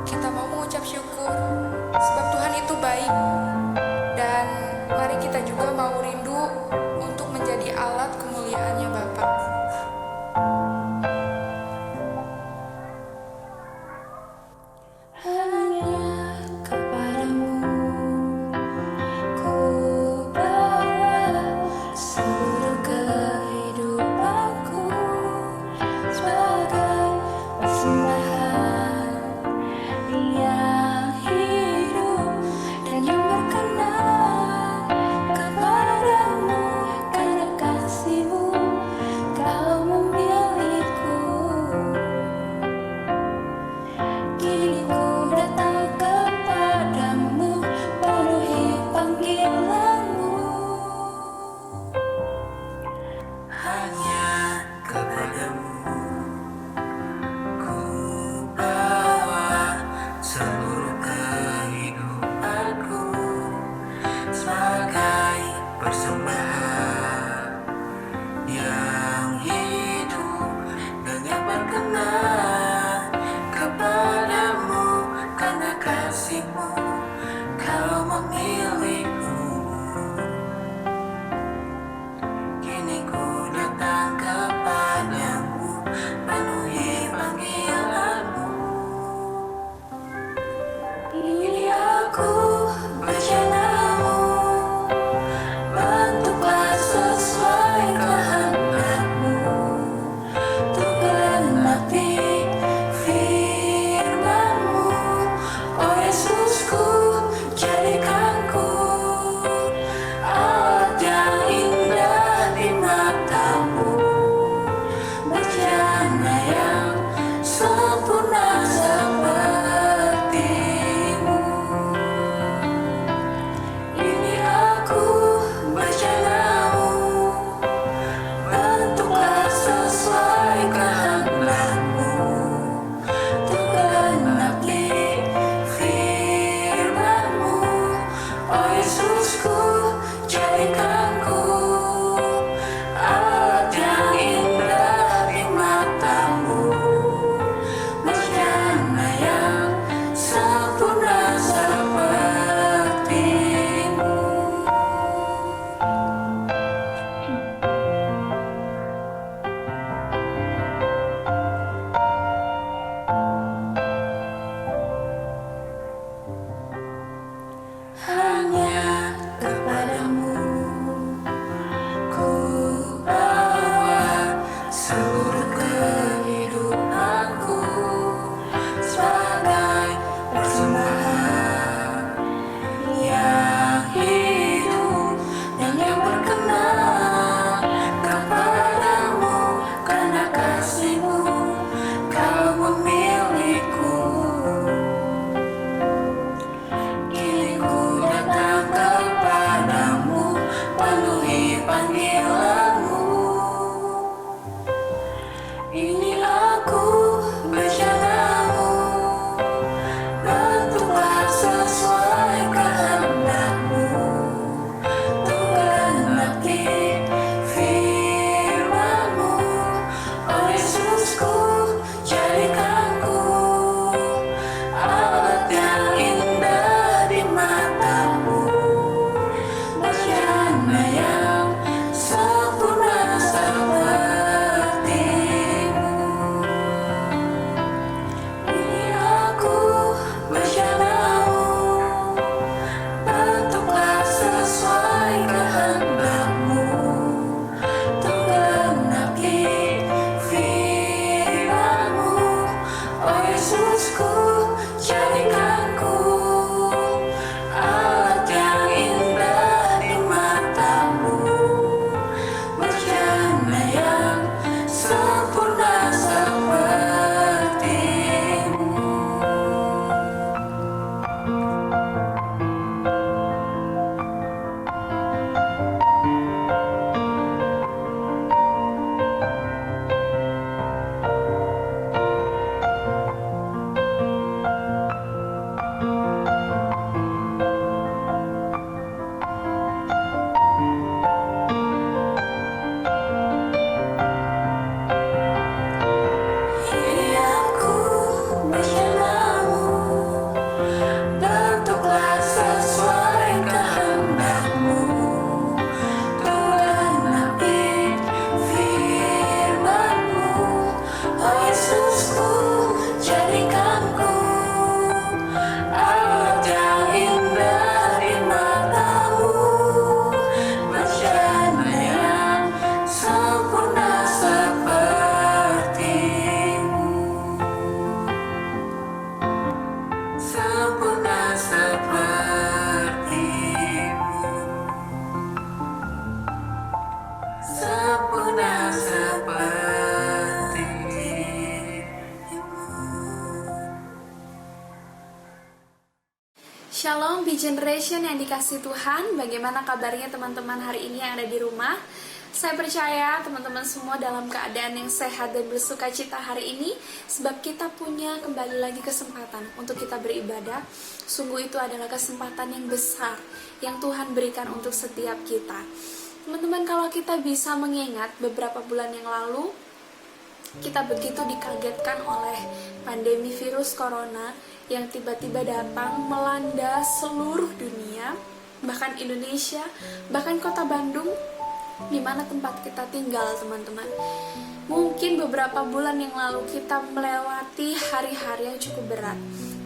kita mau mengucap syukur sebab Tuhan itu baik. Dan mari kita juga mau rindu untuk menjadi alat kemuliaannya Bapa. Hanya kepadamu ku bawa seluruh kehidupanku sebagai persembahan yang hidup Shalom B Generation yang dikasih Tuhan. Bagaimana kabarnya teman-teman hari ini yang ada di rumah? Saya percaya teman-teman semua dalam keadaan yang sehat dan bersuka cita hari ini, sebab kita punya kembali lagi kesempatan untuk kita beribadah. Sungguh itu adalah kesempatan yang besar yang Tuhan berikan untuk setiap kita. Teman-teman, kalau kita bisa mengingat beberapa bulan yang lalu, kita begitu dikagetkan oleh pandemi virus corona yang tiba-tiba datang melanda seluruh dunia, bahkan Indonesia, bahkan kota Bandung, di mana tempat kita tinggal, teman-teman. Mungkin beberapa bulan yang lalu kita melewati hari-hari yang cukup berat.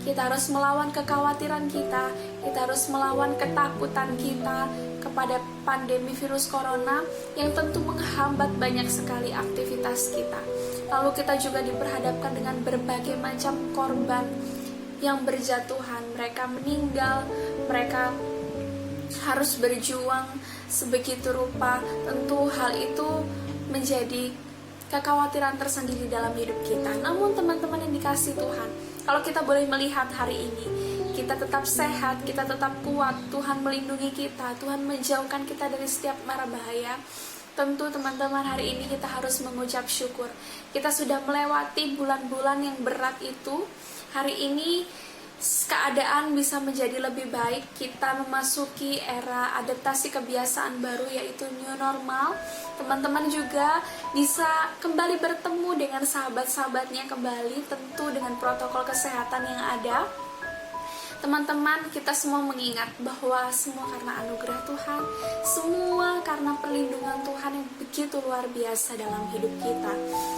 Kita harus melawan kekhawatiran kita harus melawan ketakutan kita kepada pandemi virus corona yang tentu menghambat banyak sekali aktivitas kita. Lalu kita juga diperhadapkan dengan berbagai macam korban yang berjatuhan, mereka meninggal, mereka harus berjuang sebegitu rupa. Tentu hal itu menjadi kekhawatiran tersendiri dalam hidup kita. Namun teman-teman yang dikasih Tuhan, kalau kita boleh melihat hari ini, kita tetap sehat, kita tetap kuat, Tuhan melindungi kita, Tuhan menjauhkan kita dari setiap mara bahaya. Tentu teman-teman hari ini kita harus mengucap syukur. Kita sudah melewati bulan-bulan yang berat itu. Hari ini keadaan bisa menjadi lebih baik. Kita memasuki era adaptasi kebiasaan baru, yaitu new normal. Teman-teman juga bisa kembali bertemu dengan sahabat-sahabatnya kembali, tentu dengan protokol kesehatan yang ada. Teman-teman, kita semua mengingat bahwa semua karena anugerah Tuhan, semua karena perlindungan Tuhan yang begitu luar biasa dalam hidup kita.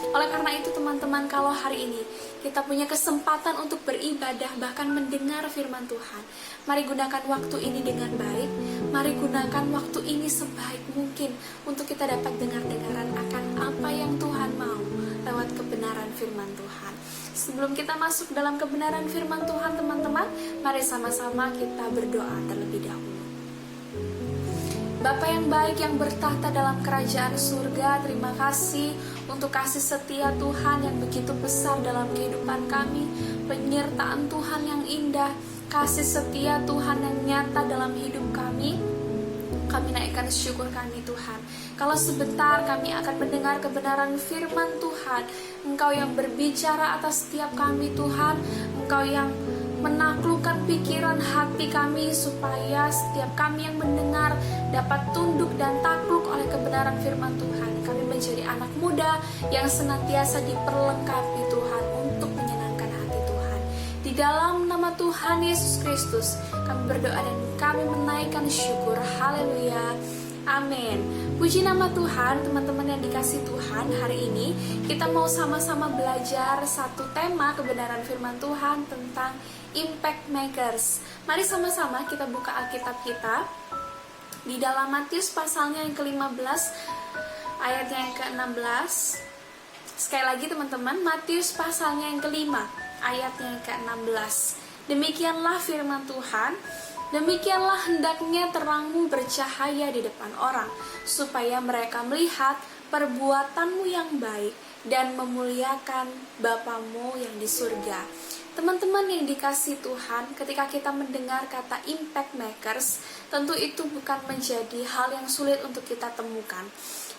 Oleh karena itu teman-teman, kalau hari ini kita punya kesempatan untuk beribadah, bahkan mendengar firman Tuhan, mari gunakan waktu ini dengan baik. Mari gunakan waktu ini sebaik mungkin untuk kita dapat dengar-dengaran akan apa yang Tuhan mau lewat kebenaran firman Tuhan. Sebelum kita masuk dalam kebenaran firman Tuhan, teman-teman, mari sama-sama kita berdoa terlebih dahulu. Bapa yang baik yang bertahta dalam kerajaan surga, terima kasih untuk kasih setia Tuhan yang begitu besar dalam kehidupan kami, penyertaan Tuhan yang indah, kasih setia Tuhan yang nyata dalam hidup kami. Kami naikkan syukur kami Tuhan. Kalau sebentar kami akan mendengar kebenaran firman Tuhan, Engkau yang berbicara atas setiap kami Tuhan, Engkau yang menaklukkan pikiran hati kami supaya setiap kami yang mendengar dapat tunduk dan takluk oleh kebenaran firman Tuhan. Kami menjadi anak muda yang senantiasa diperlengkapi Tuhan untuk menyenangkan hati Tuhan. Di dalam nama Tuhan Yesus Kristus kami berdoa dan kami menaikkan syukur. Haleluya, amin. Puji nama Tuhan. Teman-teman yang dikasih Tuhan, hari ini kita mau sama-sama belajar satu tema kebenaran firman Tuhan tentang impact makers. Mari sama-sama kita buka Alkitab kita di dalam Matius pasalnya yang ke-15 ayatnya yang ke-16. Sekali lagi teman-teman, Matius pasalnya yang ke-5 ayatnya yang ke-16. Demikianlah firman Tuhan. Demikianlah hendaknya terangmu bercahaya di depan orang, supaya mereka melihat perbuatanmu yang baik dan memuliakan Bapamu yang di surga. Teman-teman yang dikasih Tuhan, ketika kita mendengar kata impact makers, tentu itu bukan menjadi hal yang sulit untuk kita temukan.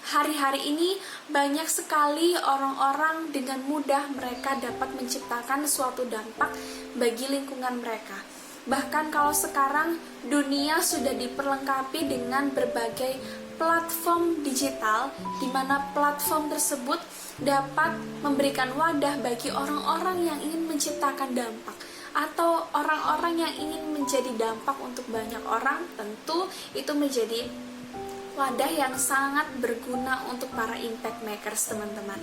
Hari-hari ini banyak sekali orang-orang dengan mudah mereka dapat menciptakan suatu dampak bagi lingkungan mereka. Bahkan kalau sekarang dunia sudah diperlengkapi dengan berbagai platform digital, di mana platform tersebut dapat memberikan wadah bagi orang-orang yang ingin menciptakan dampak atau orang-orang yang ingin menjadi dampak untuk banyak orang. Tentu itu menjadi wadah yang sangat berguna untuk para impact makers, teman-teman.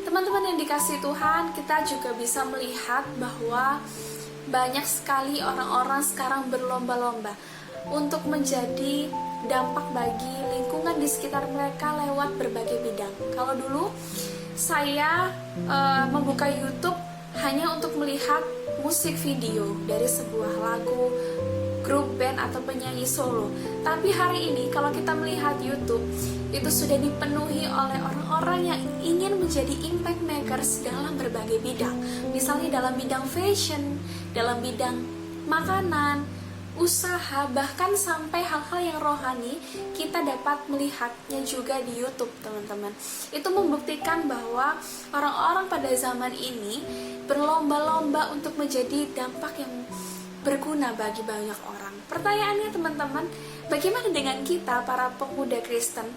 Teman-teman yang dikasih Tuhan, kita juga bisa melihat bahwa banyak sekali orang-orang sekarang berlomba-lomba untuk menjadi dampak bagi lingkungan di sekitar mereka lewat berbagai bidang. Kalau dulu saya membuka YouTube hanya untuk melihat musik video dari sebuah lagu, grup band atau penyanyi solo. Tapi hari ini kalau kita melihat YouTube, itu sudah dipenuhi oleh orang-orang yang ingin menjadi impact makers dalam berbagai bidang. Misalnya dalam bidang fashion, dalam bidang makanan, usaha, bahkan sampai hal-hal yang rohani kita dapat melihatnya juga di YouTube, teman-teman. Itu membuktikan bahwa orang-orang pada zaman ini berlomba-lomba untuk menjadi dampak yang berguna bagi banyak orang. Pertanyaannya, teman-teman, bagaimana dengan kita para pemuda Kristen?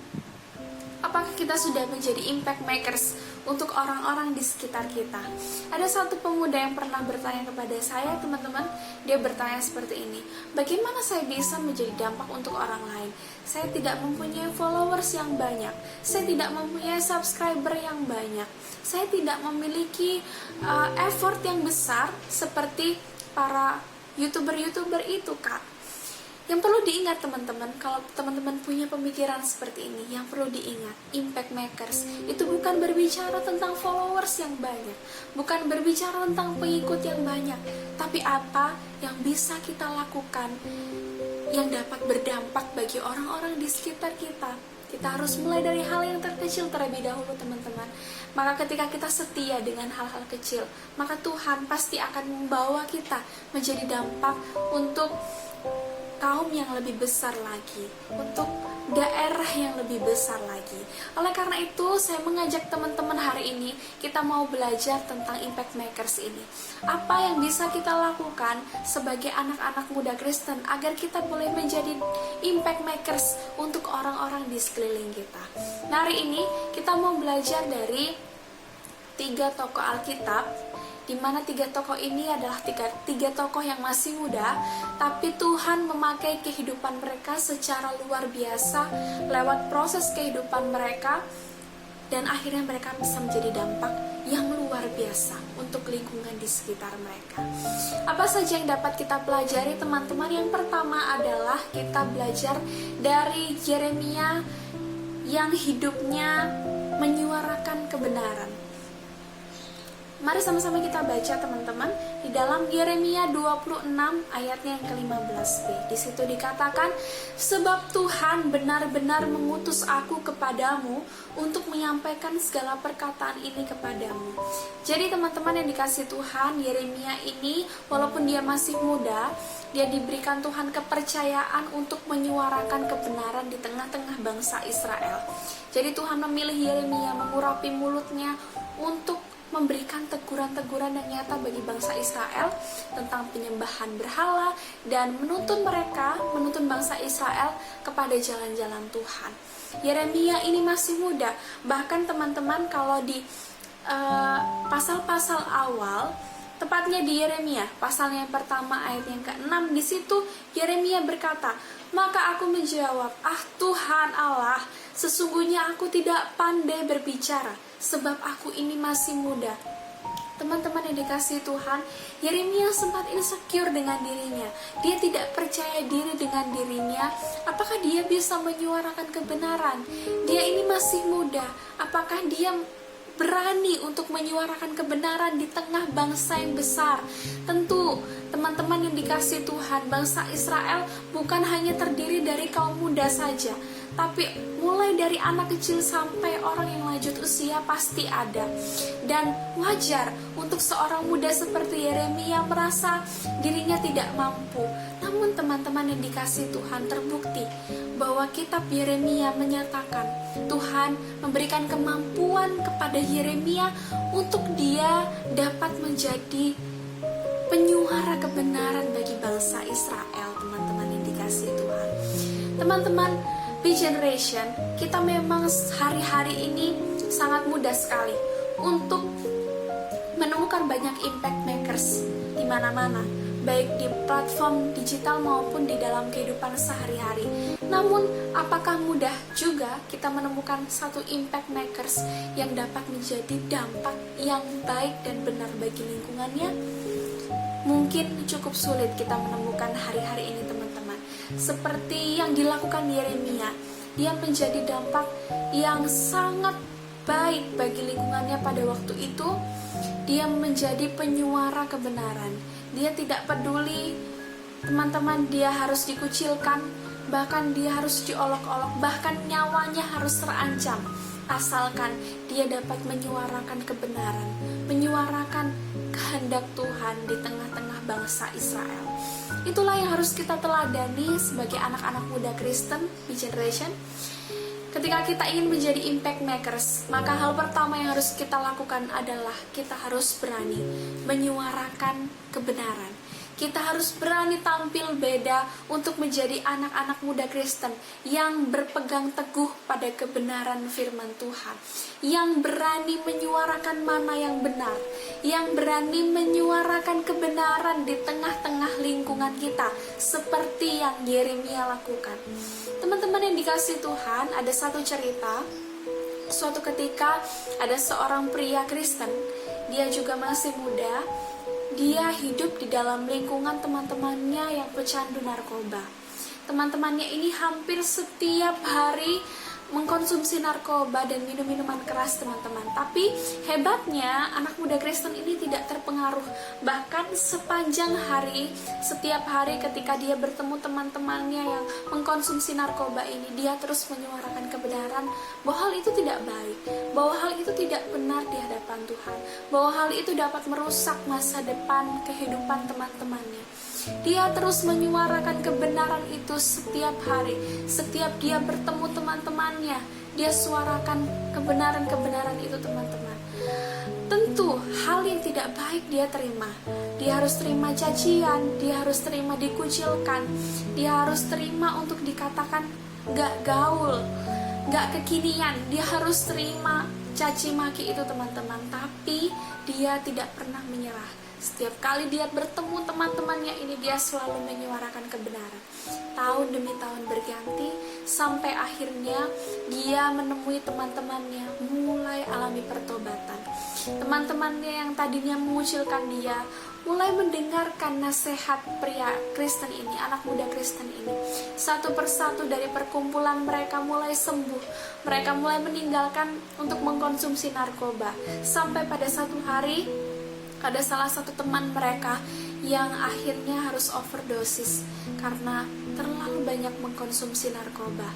Apakah kita sudah menjadi impact makers untuk orang-orang di sekitar kita? Ada satu pemuda yang pernah bertanya kepada saya, teman-teman. Dia bertanya seperti ini, bagaimana saya bisa menjadi dampak untuk orang lain? Saya tidak mempunyai followers yang banyak, saya tidak mempunyai subscriber yang banyak, saya tidak memiliki effort yang besar seperti para YouTuber itu, Kak. Yang perlu diingat, teman-teman, kalau teman-teman punya pemikiran seperti ini, yang perlu diingat, impact makers itu bukan berbicara tentang followers yang banyak, bukan berbicara tentang pengikut yang banyak, tapi apa yang bisa kita lakukan yang dapat berdampak bagi orang-orang di sekitar kita. Kita harus mulai dari hal yang terkecil terlebih dahulu, teman-teman. Maka ketika kita setia dengan hal-hal kecil, maka Tuhan pasti akan membawa kita menjadi dampak untuk kaum yang lebih besar lagi, untuk daerah yang lebih besar lagi. Oleh karena itu, saya mengajak teman-teman hari ini, kita mau belajar tentang impact makers ini. Apa yang bisa kita lakukan sebagai anak-anak muda Kristen agar kita boleh menjadi impact makers untuk orang-orang di sekeliling kita. Nah, hari ini kita mau belajar dari 3 tokoh Alkitab, di mana 3 tokoh ini adalah tiga tokoh yang masih muda, tapi Tuhan memakai kehidupan mereka secara luar biasa lewat proses kehidupan mereka, dan akhirnya mereka bisa menjadi dampak yang luar biasa untuk lingkungan di sekitar mereka. Apa saja yang dapat kita pelajari, teman-teman? Yang pertama adalah kita belajar dari Yeremia yang hidupnya menyuarakan kebenaran. Mari sama-sama kita baca, teman-teman, di dalam Yeremia 26 ayatnya yang ke-15b. Di situ dikatakan, sebab Tuhan benar-benar mengutus aku kepadamu untuk menyampaikan segala perkataan ini kepadamu. Jadi teman-teman yang dikasih Tuhan, Yeremia ini walaupun dia masih muda, dia diberikan Tuhan kepercayaan untuk menyuarakan kebenaran di tengah-tengah bangsa Israel. Jadi Tuhan memilih Yeremia, mengurapi mulutnya untuk memberikan teguran-teguran yang nyata bagi bangsa Israel tentang penyembahan berhala dan menuntun bangsa Israel kepada jalan-jalan Tuhan. Yeremia ini masih muda, bahkan teman-teman kalau di pasal-pasal awal, tepatnya di Yeremia pasalnya yang pertama ayat yang ke-6, di situ Yeremia berkata, maka aku menjawab, Tuhan Allah, sesungguhnya aku tidak pandai berbicara, sebab aku ini masih muda. Teman-teman yang dikasihi Tuhan, Yeremia sempat insecure dengan dirinya. Dia tidak percaya diri dengan dirinya. Apakah dia bisa menyuarakan kebenaran? Dia ini masih muda. Apakah dia berani untuk menyuarakan kebenaran di tengah bangsa yang besar? Tentu, teman-teman yang dikasihi Tuhan, bangsa Israel bukan hanya terdiri dari kaum muda saja, tapi mulai dari anak kecil sampai orang yang lanjut usia pasti ada. Dan wajar untuk seorang muda seperti Yeremia merasa dirinya tidak mampu. Namun teman-teman yang dikasihi Tuhan, terbukti bahwa kitab Yeremia menyatakan Tuhan memberikan kemampuan kepada Yeremia untuk dia dapat menjadi penyuara kebenaran bagi bangsa Israel. Teman-teman yang dikasihi Tuhan, teman-teman B-Generation, kita memang hari-hari ini sangat mudah sekali untuk menemukan banyak impact makers di mana-mana, baik di platform digital maupun di dalam kehidupan sehari-hari. Namun, apakah mudah juga kita menemukan satu impact makers yang dapat menjadi dampak yang baik dan benar bagi lingkungannya? Mungkin cukup sulit kita menemukan hari-hari ini, teman-teman. Seperti yang dilakukan Yeremia, dia menjadi dampak yang sangat baik bagi lingkungannya pada waktu itu. Dia menjadi penyuara kebenaran. Dia tidak peduli, teman-teman, dia harus dikucilkan, bahkan dia harus diolok-olok, bahkan nyawanya harus terancam, asalkan dia dapat menyuarakan kebenaran, menyuarakan kehendak Tuhan di tengah-tengah bangsa Israel. Itulah yang harus kita teladani sebagai anak-anak muda Kristen di generation. Ketika kita ingin menjadi impact makers, maka hal pertama yang harus kita lakukan adalah kita harus berani menyuarakan kebenaran. Kita harus berani tampil beda untuk menjadi anak-anak muda Kristen yang berpegang teguh pada kebenaran firman Tuhan, yang berani menyuarakan mana yang benar, yang berani menyuarakan kebenaran di tengah-tengah lingkungan kita, seperti yang Yeremia lakukan. Teman-teman yang dikasihi Tuhan, ada satu cerita. Suatu ketika ada seorang pria Kristen, dia juga masih muda. Dia hidup di dalam lingkungan teman-temannya yang pecandu narkoba. Teman-temannya ini hampir setiap hari mengkonsumsi narkoba dan minum-minuman keras, teman-teman. Tapi hebatnya anak muda Kristen ini tidak terpengaruh. Bahkan sepanjang hari, setiap hari ketika dia bertemu teman-temannya yang mengkonsumsi narkoba ini, dia terus menyuarakan kebenaran bahwa hal itu tidak baik, bahwa hal itu tidak benar di hadapan Tuhan, bahwa hal itu dapat merusak masa depan kehidupan teman-temannya. Dia terus menyuarakan kebenaran itu setiap hari. Setiap dia bertemu teman-temannya, dia suarakan kebenaran-kebenaran itu, teman-teman. Tentu hal yang tidak baik dia terima. Dia harus terima cacian, dia harus terima dikucilkan, dia harus terima untuk dikatakan gak gaul, gak kekinian. Dia harus terima caci maki itu, teman-teman. Tapi dia tidak pernah menyerah. Setiap kali dia bertemu teman-temannya ini, dia selalu menyuarakan kebenaran. Tahun demi tahun berganti, sampai akhirnya dia menemui teman-temannya mulai alami pertobatan. Teman-temannya yang tadinya mengucilkan dia mulai mendengarkan nasihat pria Kristen ini, anak muda Kristen ini. Satu persatu dari perkumpulan mereka mulai sembuh. Mereka mulai meninggalkan untuk mengkonsumsi narkoba. Sampai pada satu hari, ada salah satu teman mereka yang akhirnya harus overdosis karena terlalu banyak mengkonsumsi narkoba.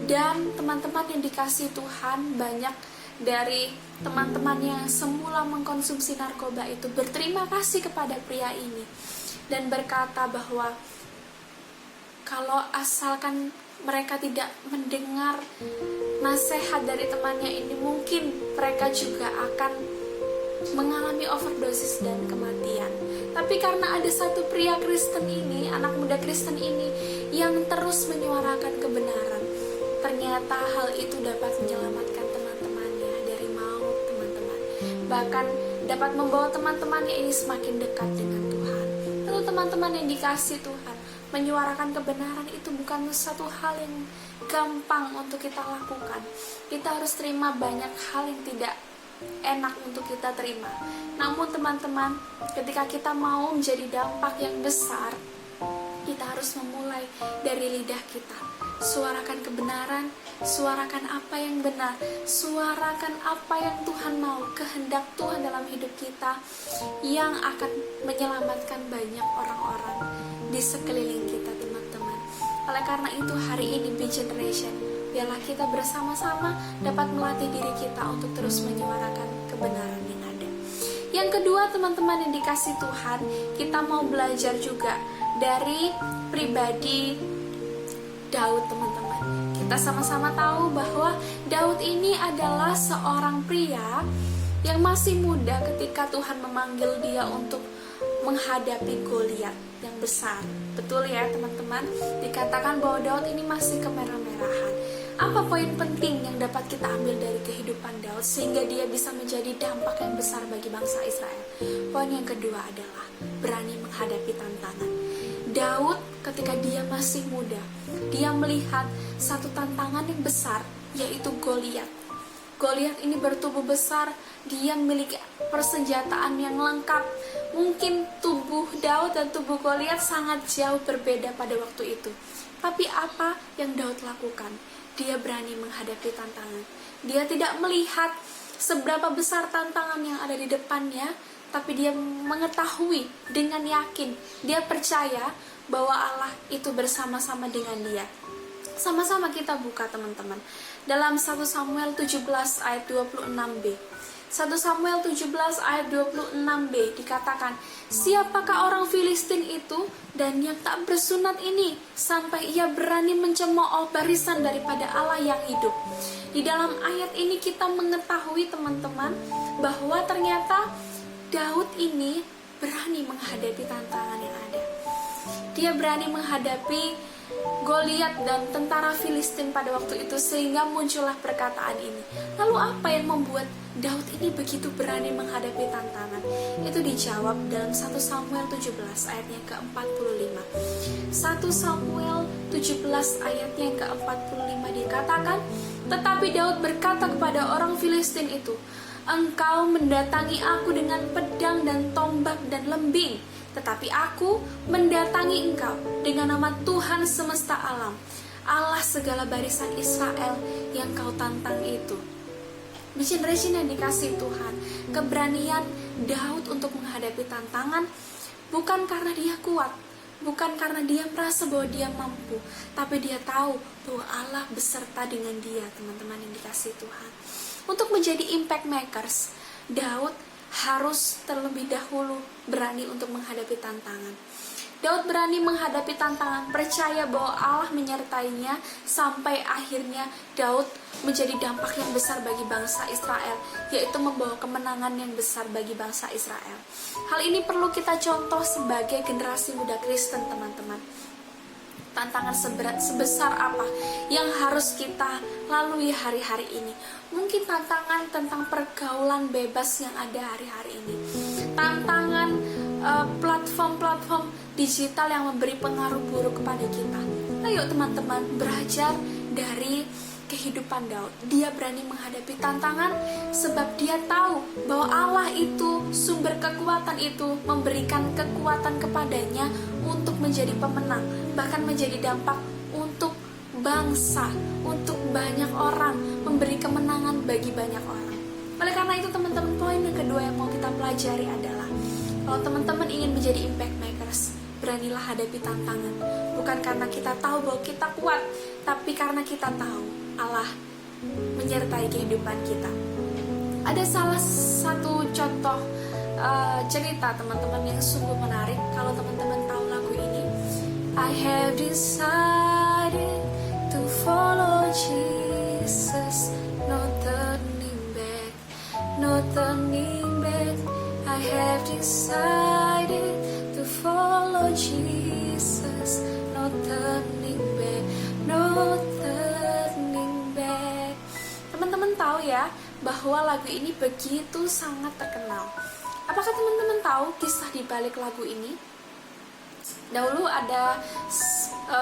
Dan teman-teman yang dikasihi Tuhan, banyak dari teman-teman yang semula mengkonsumsi narkoba itu berterima kasih kepada pria ini dan berkata bahwa kalau asalkan mereka tidak mendengar nasihat dari temannya ini, mungkin mereka juga akan mengalami overdosis dan kematian. Tapi karena ada satu pria Kristen ini, anak muda Kristen ini yang terus menyuarakan kebenaran, ternyata hal itu dapat menyelamatkan teman-temannya dari maut, teman-teman. Bahkan dapat membawa teman-temannya ini semakin dekat dengan Tuhan. Tentu teman-teman yang dikasihi Tuhan, menyuarakan kebenaran itu bukan satu hal yang gampang untuk kita lakukan. Kita harus terima banyak hal yang tidak enak untuk kita terima. Namun teman-teman, ketika kita mau menjadi dampak yang besar, kita harus memulai dari lidah kita. Suarakan kebenaran, suarakan apa yang benar, suarakan apa yang Tuhan mau, kehendak Tuhan dalam hidup kita yang akan menyelamatkan banyak orang-orang di sekeliling kita, teman-teman. Oleh karena itu, hari ini Be Generation, biarlah kita bersama-sama dapat melatih diri kita untuk terus menyuarakan kebenaran yang ada. Yang kedua, teman-teman yang dikasihi Tuhan, kita mau belajar juga dari pribadi Daud, teman-teman. Kita sama-sama tahu bahwa Daud ini adalah seorang pria yang masih muda ketika Tuhan memanggil dia untuk menghadapi Goliat yang besar. Betul ya, teman-teman? Dikatakan bahwa Daud ini masih kemerah-merahan. Apa poin penting yang dapat kita ambil dari kehidupan Daud sehingga dia bisa menjadi dampak yang besar bagi bangsa Israel? Poin yang kedua adalah berani menghadapi tantangan. Daud ketika dia masih muda, dia melihat satu tantangan yang besar, yaitu Goliat. Goliat ini bertubuh besar, dia memiliki persenjataan yang lengkap. Mungkin tubuh Daud dan tubuh Goliat sangat jauh berbeda pada waktu itu. Tapi apa yang Daud lakukan? Dia berani menghadapi tantangan. Dia tidak melihat seberapa besar tantangan yang ada di depannya, tapi dia mengetahui dengan yakin. Dia percaya bahwa Allah itu bersama-sama dengan dia. Sama-sama kita buka, teman-teman, dalam 1 Samuel 17 ayat 26b. 1 Samuel 17 ayat 26b dikatakan, siapakah orang Filistin itu dan yang tak bersunat ini sampai ia berani mencemooh barisan daripada Allah yang hidup. Di dalam ayat ini kita mengetahui teman-teman bahwa ternyata Daud ini berani menghadapi tantangan yang ada. Dia berani menghadapi Goliat dan tentara Filistin pada waktu itu, sehingga muncullah perkataan ini. Lalu apa yang membuat Daud ini begitu berani menghadapi tantangan? Itu dijawab dalam 1 Samuel 17 ayatnya ke-45. 1 Samuel 17 ayatnya yang ke-45 dikatakan, tetapi Daud berkata kepada orang Filistin itu, engkau mendatangi aku dengan pedang dan tombak dan lembing, tetapi aku mendatangi engkau dengan nama Tuhan semesta alam, Allah segala barisan Israel yang kau tantang itu. Mission yang dikasih Tuhan, keberanian Daud untuk menghadapi tantangan bukan karena dia kuat, bukan karena dia merasa bahwa dia mampu, tapi dia tahu bahwa Allah beserta dengan dia, teman-teman yang dikasih Tuhan. Untuk menjadi impact makers, Daud harus terlebih dahulu berani untuk menghadapi tantangan. Daud berani menghadapi tantangan, percaya bahwa Allah menyertainya, sampai akhirnya Daud menjadi dampak yang besar bagi bangsa Israel, yaitu membawa kemenangan yang besar bagi bangsa Israel. Hal ini perlu kita contoh sebagai generasi muda Kristen, teman-teman. Tantangan sebesar apa yang harus kita lalui hari-hari ini? Mungkin tantangan tentang pergaulan bebas yang ada hari-hari ini, tantangan platform-platform digital yang memberi pengaruh buruk kepada kita. Ayo teman-teman, belajar dari kehidupan Daud. Dia berani menghadapi tantangan sebab dia tahu bahwa Allah itu, sumber kekuatan itu, memberikan kekuatan kepadanya untuk menjadi pemenang, bahkan menjadi dampak untuk bangsa, untuk banyak orang, memberi kemenangan bagi banyak orang. Oleh karena itu teman-teman, poin yang kedua yang mau kita pelajari adalah, kalau teman-teman ingin menjadi impact makers, beranilah hadapi tantangan. Bukan karena kita tahu bahwa kita kuat, tapi karena kita tahu Allah menyertai kehidupan kita. Ada salah satu contoh cerita teman-teman yang sungguh menarik. Kalau teman-teman tahu lagu ini, I have decided to follow Jesus, no turning back, no turning back. I have decided to follow Jesus, no turning back, no turning back. Teman-teman tahu ya bahwa lagu ini begitu sangat terkenal. Apakah teman-teman tahu kisah di balik lagu ini? Dahulu ada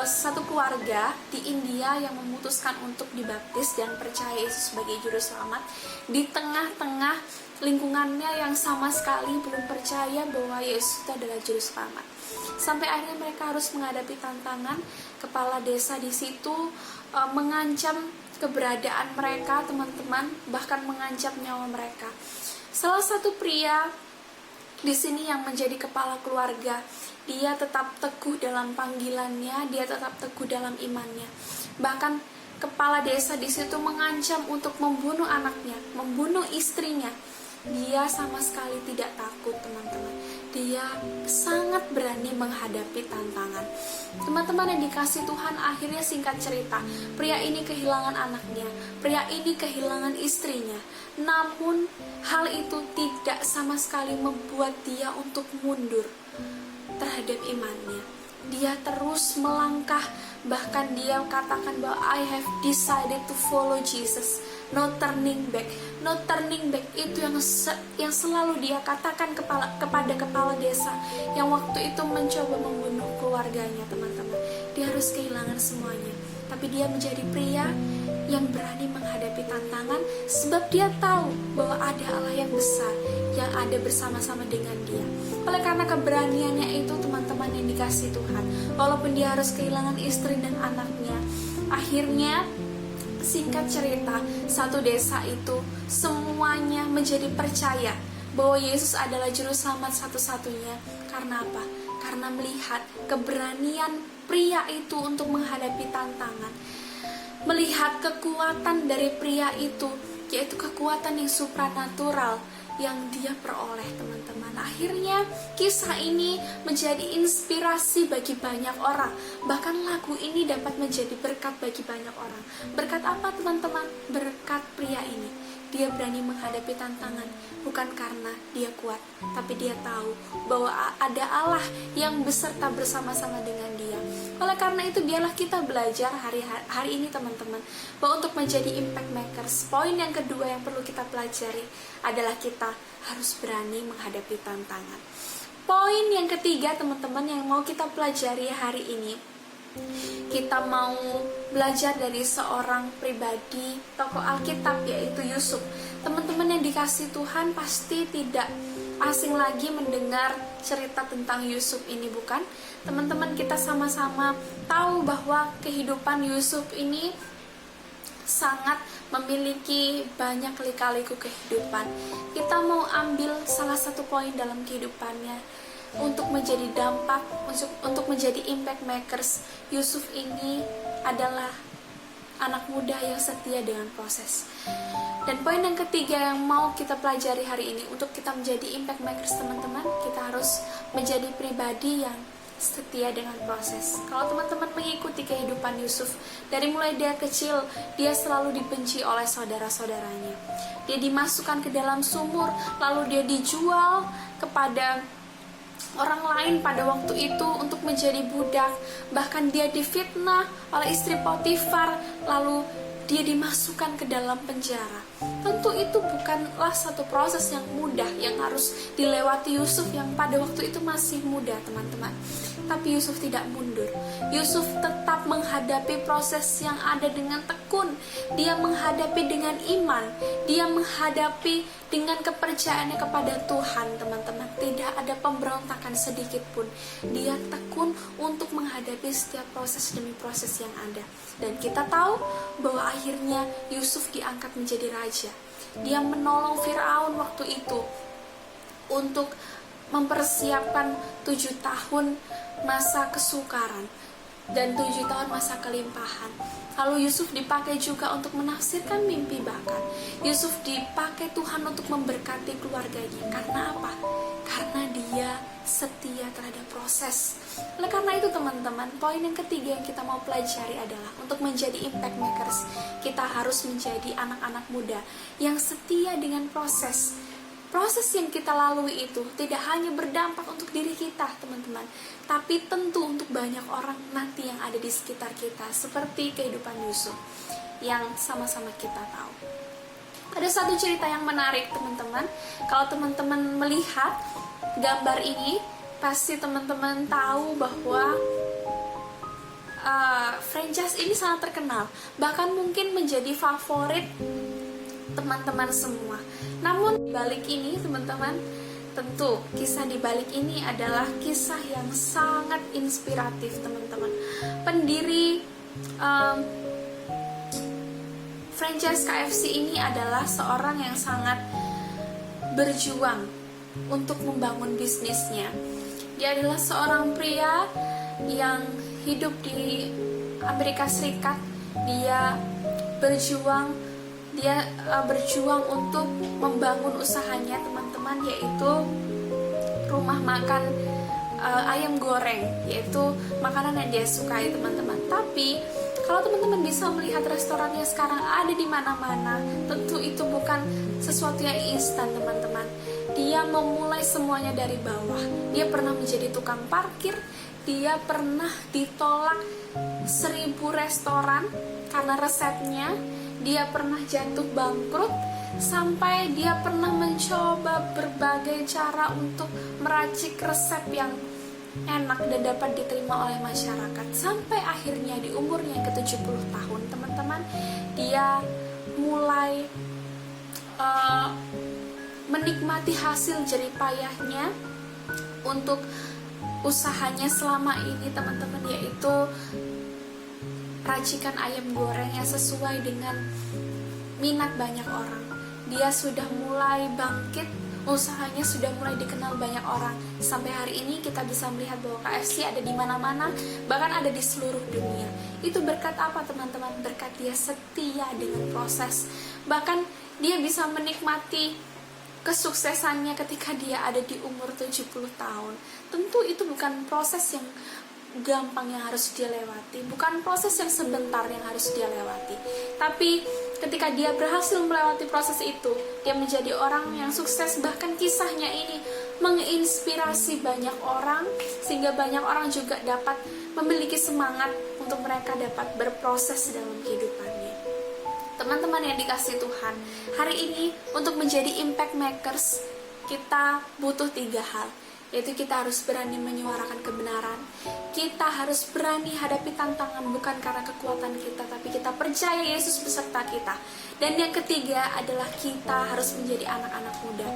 satu keluarga di India yang memutuskan untuk dibaptis dan percaya Yesus sebagai juru selamat di tengah-tengah lingkungannya yang sama sekali belum percaya bahwa Yesus itu adalah juru selamat. Sampai akhirnya mereka harus menghadapi tantangan. Kepala desa di situ mengancam keberadaan mereka, teman-teman, bahkan mengancam nyawa mereka. Salah satu pria di sini yang menjadi kepala keluarga, dia tetap teguh dalam panggilannya, dia tetap teguh dalam imannya. Bahkan kepala desa di situ mengancam untuk membunuh anaknya, membunuh istrinya. Dia sama sekali tidak takut, teman-teman. Dia sangat berani menghadapi tantangan. Teman-teman yang dikasih Tuhan, akhirnya singkat cerita, pria ini kehilangan anaknya, pria ini kehilangan istrinya. Namun hal itu tidak sama sekali membuat dia untuk mundur terhadap imannya. Dia terus melangkah, bahkan dia katakan bahwa I have decided to follow Jesus, no turning back. No turning back itu yang selalu dia katakan kepada kepala desa yang waktu itu mencoba membunuh keluarganya, teman-teman. Dia harus kehilangan semuanya, tapi dia menjadi pria yang berani menghadapi tantangan sebab dia tahu bahwa ada Allah yang besar yang ada bersama-sama dengan dia. Oleh karena keberaniannya itu, teman-teman yang dikasih Tuhan, walaupun dia harus kehilangan istri dan anaknya, akhirnya singkat cerita, satu desa itu semuanya menjadi percaya bahwa Yesus adalah juru selamat satu-satunya. Karena apa? Karena melihat keberanian pria itu untuk menghadapi tantangan, melihat kekuatan dari pria itu yaitu kekuatan yang supranatural yang dia peroleh, teman-teman. Akhirnya kisah ini menjadi inspirasi bagi banyak orang. Bahkan lagu ini dapat menjadi berkat bagi banyak orang. Berkat apa, teman-teman? Berkat pria ini. Dia berani menghadapi tantangan bukan karena dia kuat, tapi dia tahu bahwa ada Allah yang beserta bersama-sama dengan dia. Oleh karena itu, biarlah kita belajar hari ini, teman-teman, bahwa untuk menjadi impact makers, poin yang kedua yang perlu kita pelajari adalah kita harus berani menghadapi tantangan. Poin yang ketiga, teman-teman, yang mau kita pelajari hari ini, kita mau belajar dari seorang pribadi tokoh Alkitab, yaitu Yusuf. Teman-teman yang dikasihi Tuhan pasti tidak asing lagi mendengar cerita tentang Yusuf ini, bukan? Teman-teman, kita sama-sama tahu bahwa kehidupan Yusuf ini sangat memiliki banyak lika-liku kehidupan. Kita mau ambil salah satu poin dalam kehidupannya untuk menjadi dampak, untuk menjadi impact makers. Yusuf ini adalah anak muda yang setia dengan proses. Dan poin yang ketiga yang mau kita pelajari hari ini, untuk kita menjadi impact makers, teman-teman, kita harus menjadi pribadi yang setia dengan proses. Kalau teman-teman mengikuti kehidupan Yusuf, dari mulai dia kecil, dia selalu dibenci oleh saudara-saudaranya. Dia dimasukkan ke dalam sumur, lalu dia dijual kepada orang lain pada waktu itu untuk menjadi budak. Bahkan dia difitnah oleh istri Potifar, lalu dia dimasukkan ke dalam penjara. Tentu itu bukanlah satu proses yang mudah yang harus dilewati Yusuf yang pada waktu itu masih muda, teman-teman. Tapi Yusuf tidak mundur. Yusuf tetap menghadapi proses yang ada dengan tekun. Dia menghadapi dengan iman. Dia menghadapi dengan kepercayaannya kepada Tuhan, teman-teman. Tidak ada pemberontakan sedikit pun. Dia tekun untuk menghadapi setiap proses demi proses yang ada. Dan kita tahu bahwa akhirnya Yusuf diangkat menjadi raja. Dia menolong Firaun waktu itu untuk mempersiapkan 7 tahun masa kesukaran dan 7 tahun masa kelimpahan. Lalu Yusuf dipakai juga untuk menafsirkan mimpi bahkan. Yusuf dipakai Tuhan untuk memberkati keluarganya. Karena apa? Karena dia setia terhadap proses. Oleh karena itu, teman-teman, poin yang ketiga yang kita mau pelajari adalah untuk menjadi impact makers, kita harus menjadi anak-anak muda yang setia dengan proses. Proses yang kita lalui itu tidak hanya berdampak untuk diri kita, teman-teman, tapi tentu untuk banyak orang nanti yang ada di sekitar kita, seperti kehidupan Yusuf yang sama-sama kita tahu. Ada satu cerita yang menarik, teman-teman. Kalau teman-teman melihat gambar ini, pasti teman-teman tahu bahwa franchise ini sangat terkenal, bahkan mungkin menjadi favorit teman-teman semua. Namun di balik ini, teman-teman, tentu kisah di balik ini adalah kisah yang sangat inspiratif, teman-teman. Pendiri franchise KFC ini adalah seorang yang sangat berjuang untuk membangun bisnisnya. Dia adalah seorang pria yang hidup di Amerika Serikat. Dia berjuang untuk membangun usahanya, teman-teman, yaitu rumah makan ayam goreng, yaitu makanan yang dia sukai, teman-teman. Tapi kalau teman-teman bisa melihat restorannya sekarang ada di mana-mana, tentu itu bukan sesuatu yang instan, teman-teman. Dia memulai semuanya dari bawah. Dia pernah menjadi tukang parkir. Dia pernah ditolak 1000 restoran karena resepnya. Dia pernah jatuh bangkrut, sampai dia pernah mencoba berbagai cara untuk meracik resep yang enak dan dapat diterima oleh masyarakat. Sampai akhirnya di umurnya yang ke-70 tahun, teman-teman, dia mulai menikmati hasil jerih payahnya untuk usahanya selama ini, teman-teman, yaitu racikan ayam goreng yang sesuai dengan minat banyak orang. Dia sudah mulai bangkit, usahanya sudah mulai dikenal banyak orang. Sampai hari ini kita bisa melihat bahwa KFC ada di mana-mana, bahkan ada di seluruh dunia. Itu berkat apa, teman-teman? Berkat dia setia dengan proses. Bahkan dia bisa menikmati kesuksesannya ketika dia ada di umur 70 tahun. Tentu itu bukan proses yang gampang yang harus dia lewati, bukan proses yang sebentar yang harus dia lewati. Tapi ketika dia berhasil melewati proses itu, dia menjadi orang yang sukses. Bahkan kisahnya ini menginspirasi banyak orang, sehingga banyak orang juga dapat memiliki semangat untuk mereka dapat berproses dalam kehidupannya. Teman-teman yang dikasihi Tuhan, hari ini untuk menjadi impact makers, kita butuh 3 hal, yaitu kita harus berani menyuarakan kebenaran, kita harus berani hadapi tantangan bukan karena kekuatan kita, tapi kita percaya Yesus beserta kita. Dan yang ketiga adalah kita harus menjadi anak-anak muda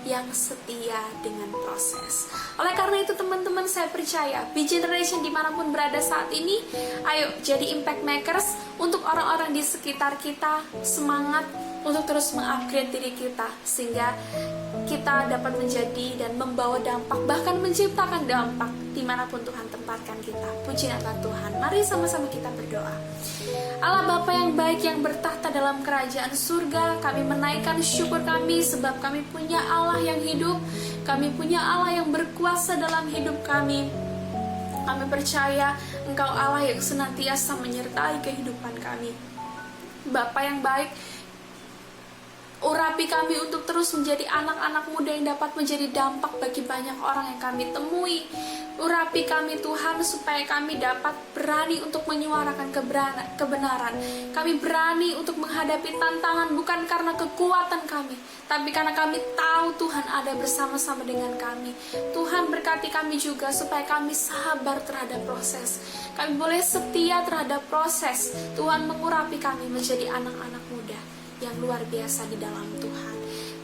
yang setia dengan proses. Oleh karena itu teman-teman, saya percaya B Generation dimanapun berada saat ini, ayo jadi impact makers untuk orang-orang di sekitar kita, semangat untuk terus mengupgrade diri kita, sehingga kita dapat menjadi dan membawa dampak, bahkan menciptakan dampak dimanapun Tuhan tempatkan kita. Puji nama Tuhan. Mari sama-sama kita berdoa. Allah Bapa yang baik yang bertahta dalam kerajaan surga, kami menaikkan syukur kami sebab kami punya Allah yang hidup, kami punya Allah yang berkuasa dalam hidup kami. Kami percaya Engkau Allah yang senantiasa menyertai kehidupan kami. Bapa yang baik, urapi kami untuk terus menjadi anak-anak muda yang dapat menjadi dampak bagi banyak orang yang kami temui. Urapi kami Tuhan supaya kami dapat berani untuk menyuarakan kebenaran. Kami berani untuk menghadapi tantangan bukan karena kekuatan kami, tapi karena kami tahu Tuhan ada bersama-sama dengan kami. Tuhan berkati kami juga supaya kami sabar terhadap proses. Kami boleh setia terhadap proses. Tuhan mengurapi kami menjadi anak-anak muda yang luar biasa di dalam Tuhan.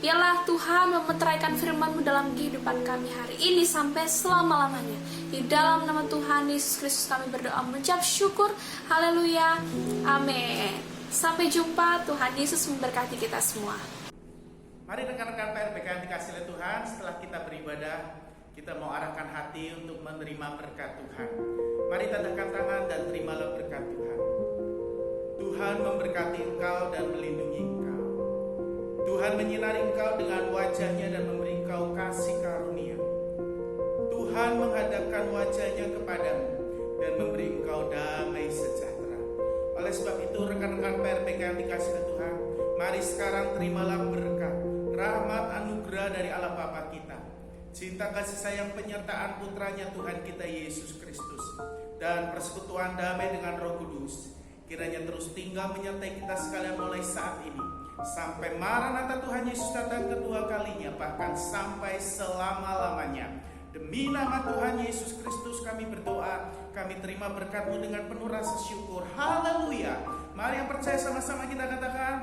Biarlah Tuhan memeteraikan firman-Mu dalam kehidupan kami hari ini sampai selama-lamanya. Di dalam nama Tuhan Yesus Kristus kami berdoa mengucap syukur. Haleluya. Amin. Sampai jumpa. Tuhan Yesus memberkati kita semua. Mari rekan-rekan PRPK yang dikasihi oleh Tuhan, setelah kita beribadah, kita mau arahkan hati untuk menerima berkat Tuhan. Mari tandangkan tangan dan terimalah berkat Tuhan. Tuhan memberkati engkau dan melindungi engkau. Tuhan menyinari engkau dengan wajah-Nya dan memberi engkau kasih karunia. Tuhan menghadapkan wajah-Nya kepadamu dan memberi engkau damai sejahtera. Oleh sebab itu rekan-rekan PRPK yang dikasihi oleh Tuhan, mari sekarang terimalah berkat, rahmat anugerah dari Allah Bapa kita, cinta kasih sayang penyertaan putranya Tuhan kita Yesus Kristus, dan persekutuan damai dengan Roh Kudus kiranya terus tinggal menyertai kita sekalian mulai saat ini sampai Maranatha Tuhan Yesus datang kedua kalinya, bahkan sampai selama-lamanya. Demi nama Tuhan Yesus Kristus kami berdoa, kami terima berkat-Mu dengan penuh rasa syukur. Haleluya. Mari yang percaya sama-sama kita katakan